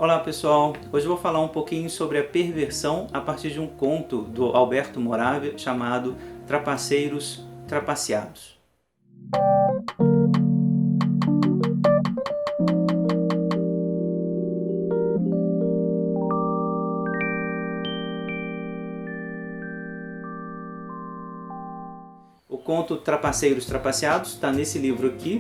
Olá pessoal, hoje eu vou falar um pouquinho sobre a perversão a partir de um conto do Alberto Moravia chamado Trapaceiros Trapaceados. O conto Trapaceiros Trapaceados está nesse livro aqui,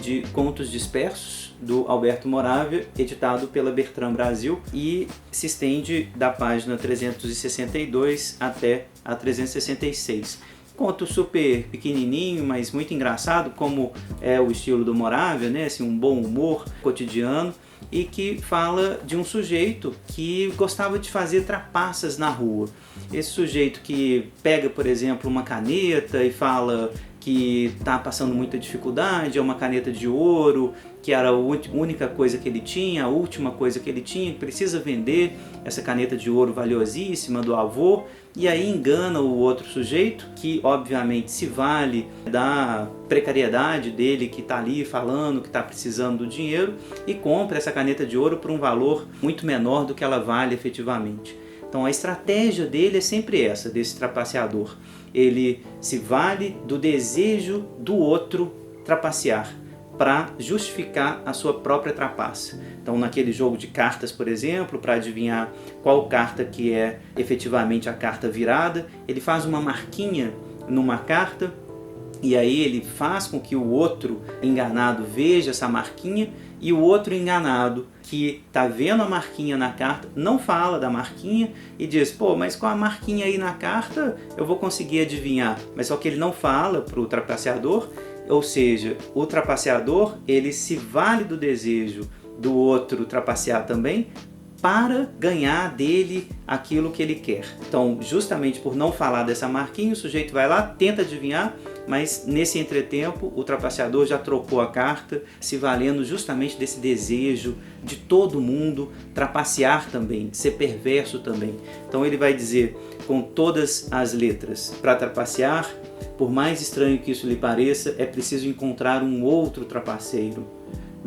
de Contos Dispersos, do Alberto Moravia, editado pela Bertrand Brasil, e se estende da página 362 até a 366. Conto super pequenininho, mas muito engraçado, como é o estilo do Moravia, né? Assim, um bom humor cotidiano, e que fala de um sujeito que gostava de fazer trapaças na rua. Esse sujeito que pega, por exemplo, uma caneta e fala que está passando muita dificuldade, é uma caneta de ouro, que era a única coisa que ele tinha, a última coisa que ele tinha, precisa vender essa caneta de ouro valiosíssima do avô, e aí engana o outro sujeito, que obviamente se vale da precariedade dele, que está ali falando que está precisando do dinheiro, e compra essa caneta de ouro por um valor muito menor do que ela vale efetivamente. Então a estratégia dele é sempre essa, desse trapaceador. Ele se vale do desejo do outro trapacear para justificar a sua própria trapaça. Então naquele jogo de cartas, por exemplo, para adivinhar qual carta que é efetivamente a carta virada, ele faz uma marquinha numa carta e aí ele faz com que o outro enganado veja essa marquinha, e o outro enganado que está vendo a marquinha na carta não fala da marquinha e diz: pô, mas com a marquinha aí na carta eu vou conseguir adivinhar. Mas só que ele não fala para o trapaceador, ou seja, o trapaceador ele se vale do desejo do outro trapacear também para ganhar dele aquilo que ele quer. Então, justamente por não falar dessa marquinha, o sujeito vai lá, tenta adivinhar, mas nesse entretempo o trapaceador já trocou a carta, se valendo justamente desse desejo de todo mundo trapacear também, de ser perverso também. Então ele vai dizer com todas as letras: para trapacear, por mais estranho que isso lhe pareça, é preciso encontrar um outro trapaceiro.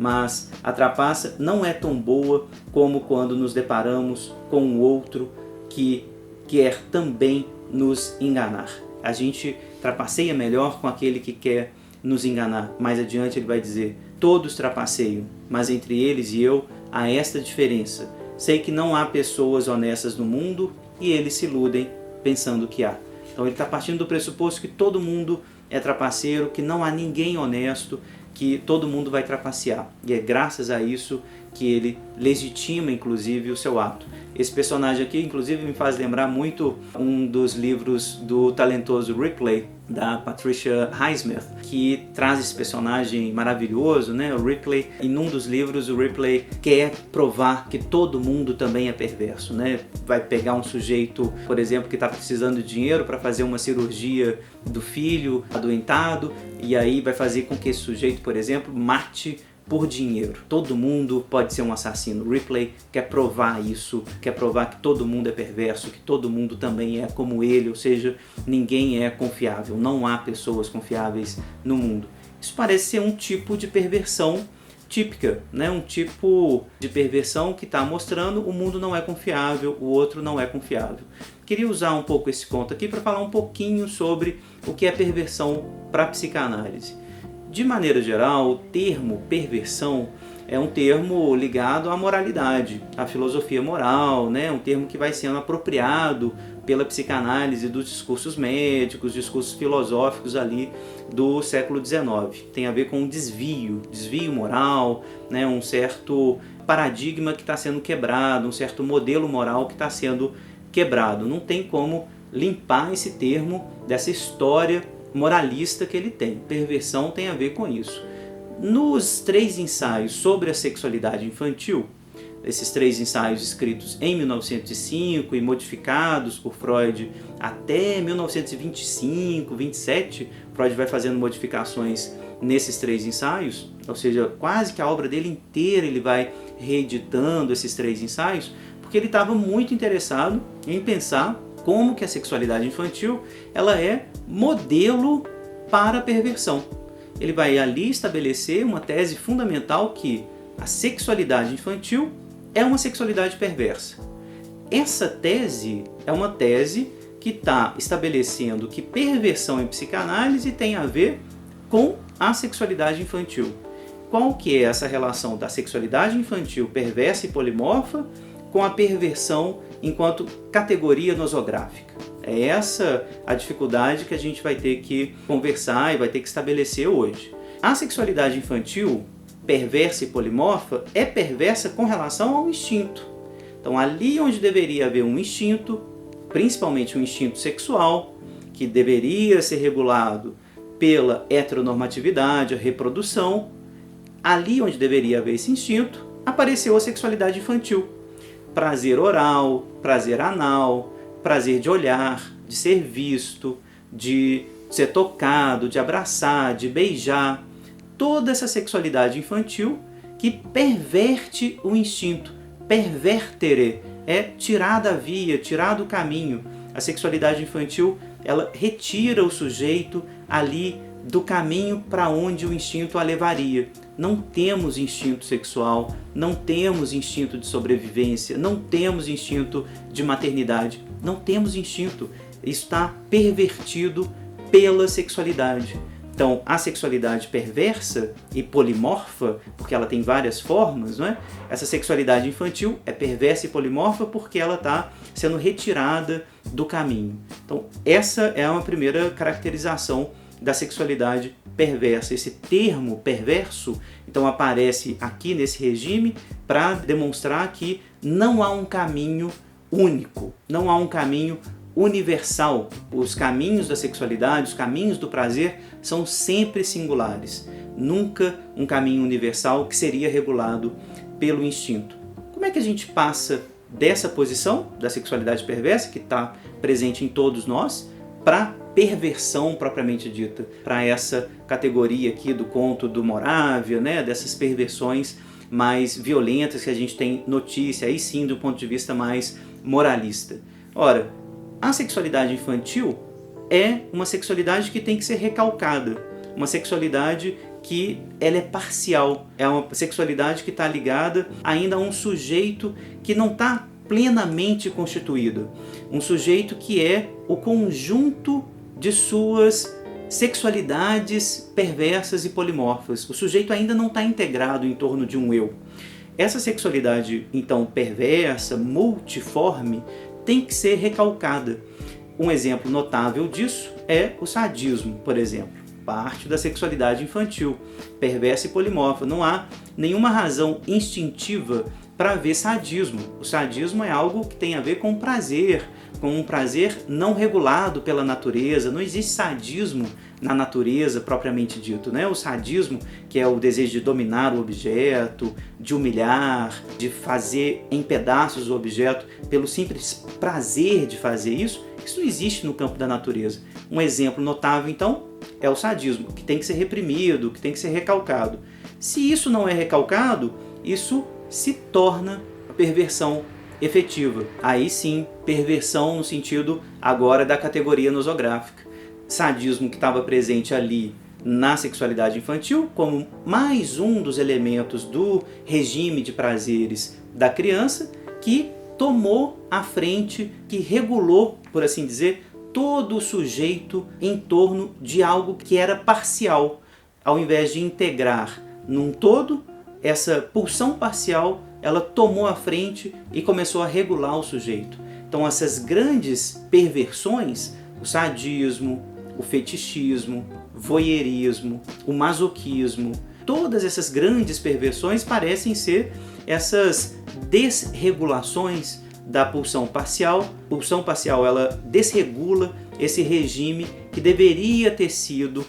Mas a trapaça não é tão boa como quando nos deparamos com um outro que quer também nos enganar. A gente trapaceia melhor com aquele que quer nos enganar. Mais adiante ele vai dizer: todos trapaceiam, mas entre eles e eu há esta diferença. Sei que não há pessoas honestas no mundo e eles se iludem pensando que há. Então ele está partindo do pressuposto que todo mundo é trapaceiro, que não há ninguém honesto, que todo mundo vai trapacear. E é graças a isso que ele legitima, inclusive, o seu ato. Esse personagem aqui, inclusive, me faz lembrar muito um dos livros do talentoso Ripley, da Patricia Highsmith, que traz esse personagem maravilhoso, né? O Ripley, em um dos livros, o Ripley quer provar que todo mundo também é perverso, né? Vai pegar um sujeito, por exemplo, que está precisando de dinheiro para fazer uma cirurgia do filho adoentado, e aí vai fazer com que esse sujeito, por exemplo, mate por dinheiro. Todo mundo pode ser um assassino. Ripley quer provar isso, quer provar que todo mundo é perverso, que todo mundo também é como ele, ou seja, ninguém é confiável, não há pessoas confiáveis no mundo. Isso parece ser um tipo de perversão típica, né? Um tipo de perversão que está mostrando o mundo não é confiável, o outro não é confiável. Queria usar um pouco esse conto aqui para falar um pouquinho sobre o que é perversão para a psicanálise. De maneira geral, o termo perversão é um termo ligado à moralidade, à filosofia moral, né? Um termo que vai sendo apropriado pela psicanálise dos discursos médicos, discursos filosóficos ali do século XIX. Tem a ver com um desvio moral, né? Um certo paradigma que está sendo quebrado, um certo modelo moral que está sendo quebrado. Não tem como limpar esse termo dessa história moralista que ele tem. Perversão tem a ver com isso. Nos 3 ensaios sobre a sexualidade infantil, esses 3 ensaios escritos em 1905 e modificados por Freud até 1925, 27, Freud vai fazendo modificações nesses 3 ensaios, ou seja, quase que a obra dele inteira ele vai reeditando esses 3 ensaios, porque ele estava muito interessado em pensar como que a sexualidade infantil ela é modelo para a perversão. Ele vai ali estabelecer uma tese fundamental que a sexualidade infantil é uma sexualidade perversa. Essa tese é uma tese que está estabelecendo que perversão em psicanálise tem a ver com a sexualidade infantil. Qual que é essa relação da sexualidade infantil perversa e polimorfa com a perversão enquanto categoria nosográfica? É essa a dificuldade que a gente vai ter que conversar e vai ter que estabelecer hoje. A sexualidade infantil perversa e polimorfa é perversa com relação ao instinto. Então, ali onde deveria haver um instinto, principalmente um instinto sexual, que deveria ser regulado pela heteronormatividade, a reprodução, ali onde deveria haver esse instinto, apareceu a sexualidade infantil. Prazer oral, prazer anal, prazer de olhar, de ser visto, de ser tocado, de abraçar, de beijar. Toda essa sexualidade infantil que perverte o instinto. Pervertere é tirar da via, tirar do caminho. A sexualidade infantil, ela retira o sujeito ali do caminho para onde o instinto a levaria. Não temos instinto sexual, não temos instinto de sobrevivência, não temos instinto de maternidade, não temos instinto. Isso está pervertido pela sexualidade. Então, a sexualidade perversa e polimorfa, porque ela tem várias formas, não é? Essa sexualidade infantil é perversa e polimorfa porque ela está sendo retirada do caminho. Então, essa é uma primeira caracterização da sexualidade perversa. Esse termo perverso, então, aparece aqui nesse regime para demonstrar que não há um caminho único, não há um caminho universal. Os caminhos da sexualidade, os caminhos do prazer são sempre singulares. Nunca um caminho universal que seria regulado pelo instinto. Como é que a gente passa dessa posição da sexualidade perversa, que está presente em todos nós, para perversão propriamente dita, para essa categoria aqui do conto do Moravia, né, dessas perversões mais violentas que a gente tem notícia, aí sim do ponto de vista mais moralista? Ora, a sexualidade infantil é uma sexualidade que tem que ser recalcada, uma sexualidade que ela é parcial, é uma sexualidade que está ligada ainda a um sujeito que não está plenamente constituído, um sujeito que é o conjunto de suas sexualidades perversas e polimorfas. O sujeito ainda não está integrado em torno de um eu. Essa sexualidade, então, perversa, multiforme, tem que ser recalcada. Um exemplo notável disso é o sadismo, por exemplo. Parte da sexualidade infantil, perversa e polimorfa. Não há nenhuma razão instintiva para haver sadismo. O sadismo é algo que tem a ver com prazer, com um prazer não regulado pela natureza. Não existe sadismo na natureza propriamente dito, né? O sadismo, que é o desejo de dominar o objeto, de humilhar, de fazer em pedaços o objeto pelo simples prazer de fazer isso não existe no campo da natureza. Um exemplo notável, então, é o sadismo, que tem que ser reprimido, que tem que ser recalcado. Se isso não é recalcado, isso se torna perversão efetiva. Aí sim, perversão no sentido agora da categoria nosográfica. Sadismo que estava presente ali na sexualidade infantil como mais um dos elementos do regime de prazeres da criança, que tomou a frente, que regulou, por assim dizer, todo o sujeito em torno de algo que era parcial. Ao invés de integrar num todo, essa pulsão parcial, ela tomou a frente e começou a regular o sujeito. Então essas grandes perversões, o sadismo, o fetichismo, voyeurismo, o masoquismo, todas essas grandes perversões parecem ser essas desregulações da pulsão parcial. A pulsão parcial, ela desregula esse regime que deveria ter sido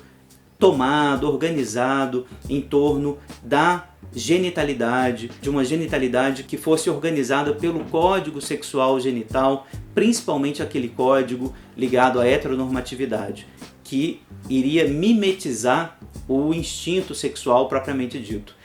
tomado, organizado em torno da genitalidade, de uma genitalidade que fosse organizada pelo código sexual genital, principalmente aquele código ligado à heteronormatividade, que iria mimetizar o instinto sexual propriamente dito.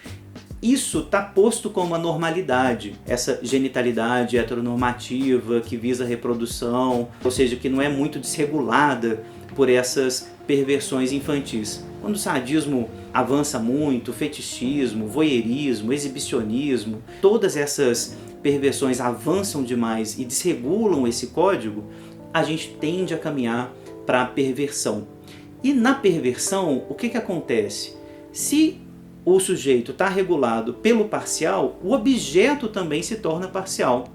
Isso está posto como a normalidade, essa genitalidade heteronormativa que visa a reprodução, ou seja, que não é muito desregulada por essas perversões infantis. Quando o sadismo avança muito, fetichismo, voyeurismo, exibicionismo, todas essas perversões avançam demais e desregulam esse código, a gente tende a caminhar para a perversão. E na perversão, o que acontece? Se o sujeito está regulado pelo parcial, o objeto também se torna parcial.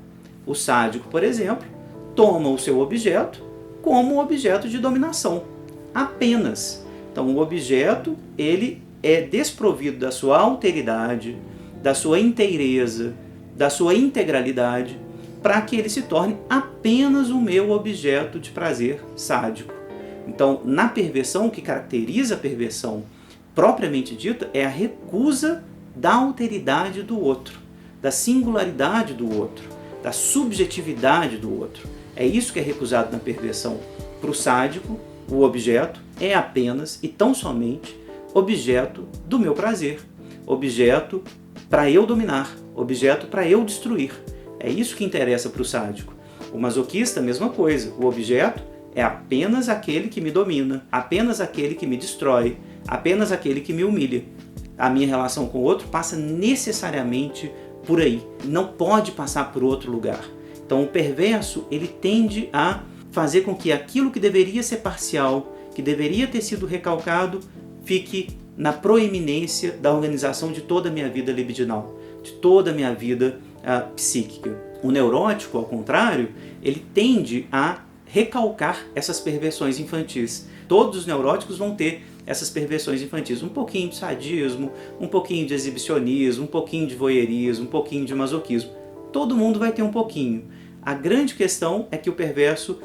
O sádico, por exemplo, toma o seu objeto como objeto de dominação, apenas. Então o objeto, ele é desprovido da sua alteridade, da sua inteireza, da sua integralidade, para que ele se torne apenas o meu objeto de prazer sádico. Então, na perversão, o que caracteriza a perversão propriamente dita é a recusa da alteridade do outro, da singularidade do outro, da subjetividade do outro. É isso que é recusado na perversão. Para o sádico, o objeto é apenas e tão somente objeto do meu prazer, objeto para eu dominar, objeto para eu destruir. É isso que interessa para o sádico. O masoquista, a mesma coisa. O objeto é apenas aquele que me domina, apenas aquele que me destrói, apenas aquele que me humilha. A minha relação com o outro passa necessariamente por aí. Não pode passar por outro lugar. Então o perverso, ele tende a fazer com que aquilo que deveria ser parcial, que deveria ter sido recalcado, fique na proeminência da organização de toda a minha vida libidinal, de toda a minha vida psíquica. O neurótico, ao contrário, ele tende a recalcar essas perversões infantis. Todos os neuróticos vão ter essas perversões infantis. Um pouquinho de sadismo, um pouquinho de exibicionismo, um pouquinho de voyeurismo, um pouquinho de masoquismo. Todo mundo vai ter um pouquinho. A grande questão é que o perverso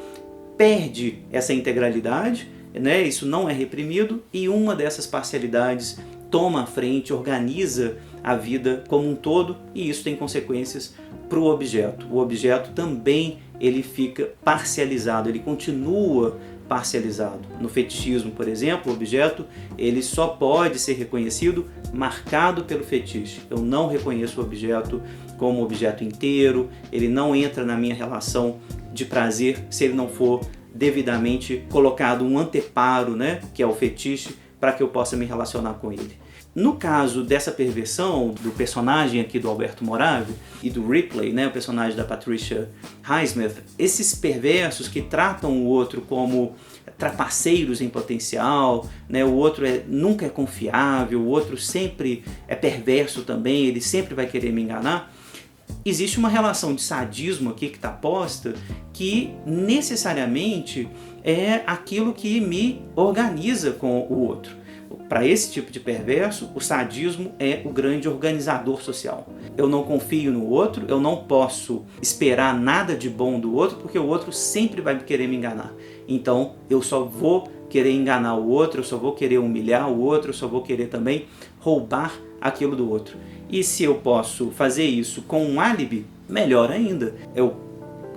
perde essa integralidade, né? Isso não é reprimido, e uma dessas parcialidades toma a frente, organiza a vida como um todo, e isso tem consequências para o objeto. O objeto também ele fica parcializado, ele continua parcializado. No fetichismo, por exemplo, o objeto ele só pode ser reconhecido marcado pelo fetiche. Eu não reconheço o objeto como objeto inteiro, ele não entra na minha relação de prazer se ele não for devidamente colocado um anteparo, né, que é o fetiche, para que eu possa me relacionar com ele. No caso dessa perversão do personagem aqui do Alberto Moravia e do Ripley, né, o personagem da Patricia Highsmith, esses perversos que tratam o outro como trapaceiros em potencial, né, o outro nunca é confiável, o outro sempre é perverso também, ele sempre vai querer me enganar. Existe uma relação de sadismo aqui que está posta, que necessariamente é aquilo que me organiza com o outro. Para esse tipo de perverso, o sadismo é o grande organizador social. Eu não confio no outro, eu não posso esperar nada de bom do outro, porque o outro sempre vai querer me enganar. Então, eu só vou querer enganar o outro, eu só vou querer humilhar o outro, eu só vou querer também roubar aquilo do outro. E se eu posso fazer isso com um álibi, melhor ainda. Eu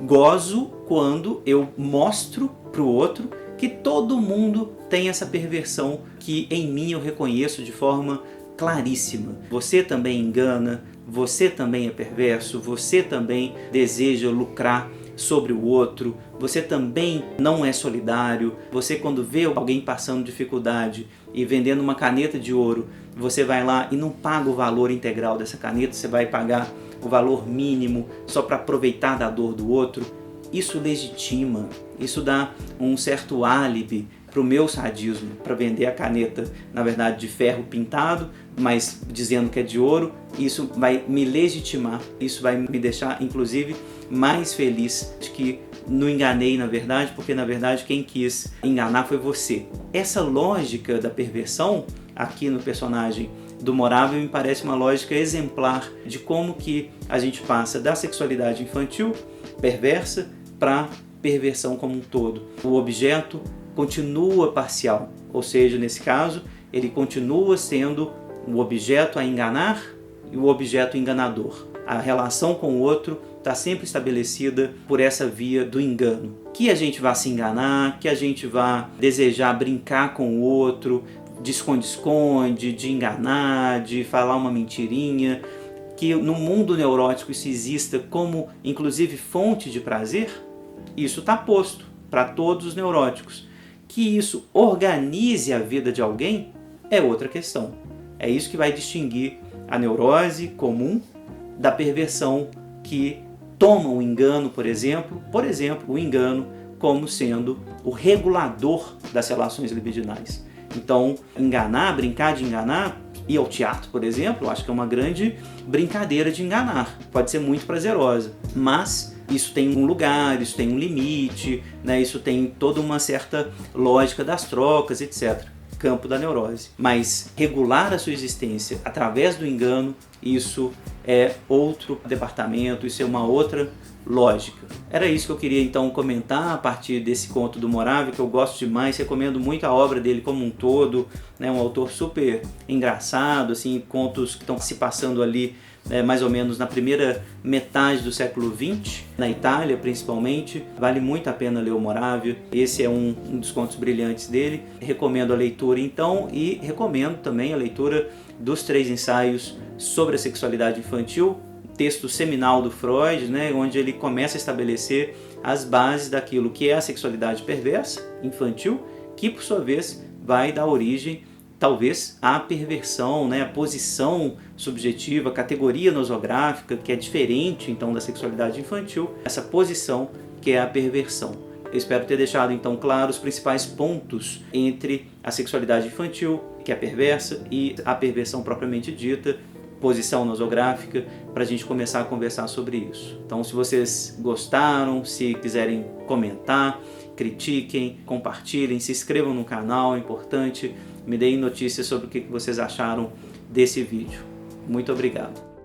gozo quando eu mostro para o outro que todo mundo tem essa perversão que em mim eu reconheço de forma claríssima. Você também engana, você também é perverso, você também deseja lucrar sobre o outro, você também não é solidário, você quando vê alguém passando dificuldade e vendendo uma caneta de ouro, você vai lá e não paga o valor integral dessa caneta, você vai pagar o valor mínimo só para aproveitar da dor do outro. Isso legitima, isso dá um certo álibi para o meu sadismo, para vender a caneta, na verdade, de ferro pintado, mas dizendo que é de ouro. Isso vai me legitimar, isso vai me deixar, inclusive, mais feliz de que não enganei, na verdade, porque, na verdade, quem quis enganar foi você. Essa lógica da perversão, aqui no personagem do Moravia, me parece uma lógica exemplar de como que a gente passa da sexualidade infantil, perversa, para perversão como um todo. O objeto continua parcial, ou seja, nesse caso, ele continua sendo o objeto a enganar e o objeto enganador. A relação com o outro está sempre estabelecida por essa via do engano. Que a gente vá se enganar, que a gente vá desejar brincar com o outro, de esconde-esconde, de enganar, de falar uma mentirinha, que no mundo neurótico isso exista como, inclusive, fonte de prazer, isso está posto para todos os neuróticos. Que isso organize a vida de alguém é outra questão. É isso que vai distinguir a neurose comum da perversão que tomam o engano, por exemplo, o engano como sendo o regulador das relações libidinais. Então, enganar, brincar de enganar, ir ao teatro, por exemplo, eu acho que é uma grande brincadeira de enganar. Pode ser muito prazerosa, mas isso tem um lugar, isso tem um limite, né? Isso tem toda uma certa lógica das trocas, etc. Campo da neurose. Mas regular a sua existência através do engano, isso é outro departamento, isso é uma outra lógica. Era isso que eu queria então comentar a partir desse conto do Moravia, que eu gosto demais, recomendo muito a obra dele como um todo, né? Um autor super engraçado, assim, contos que estão se passando ali mais ou menos na primeira metade do século XX, na Itália principalmente. Vale muito a pena ler o Moravia, esse é um dos contos brilhantes dele. Recomendo a leitura então, e recomendo também a leitura dos 3 ensaios sobre a sexualidade infantil, texto seminal do Freud, né, onde ele começa a estabelecer as bases daquilo que é a sexualidade perversa, infantil, que por sua vez vai dar origem talvez à perversão, né, a posição subjetiva, a categoria nosográfica, que é diferente então da sexualidade infantil, essa posição que é a perversão. Eu espero ter deixado então claro os principais pontos entre a sexualidade infantil, que é perversa, e a perversão propriamente dita, posição nosográfica, para a gente começar a conversar sobre isso. Então, se vocês gostaram, se quiserem comentar, critiquem, compartilhem, se inscrevam no canal, é importante, me deem notícias sobre o que vocês acharam desse vídeo. Muito obrigado.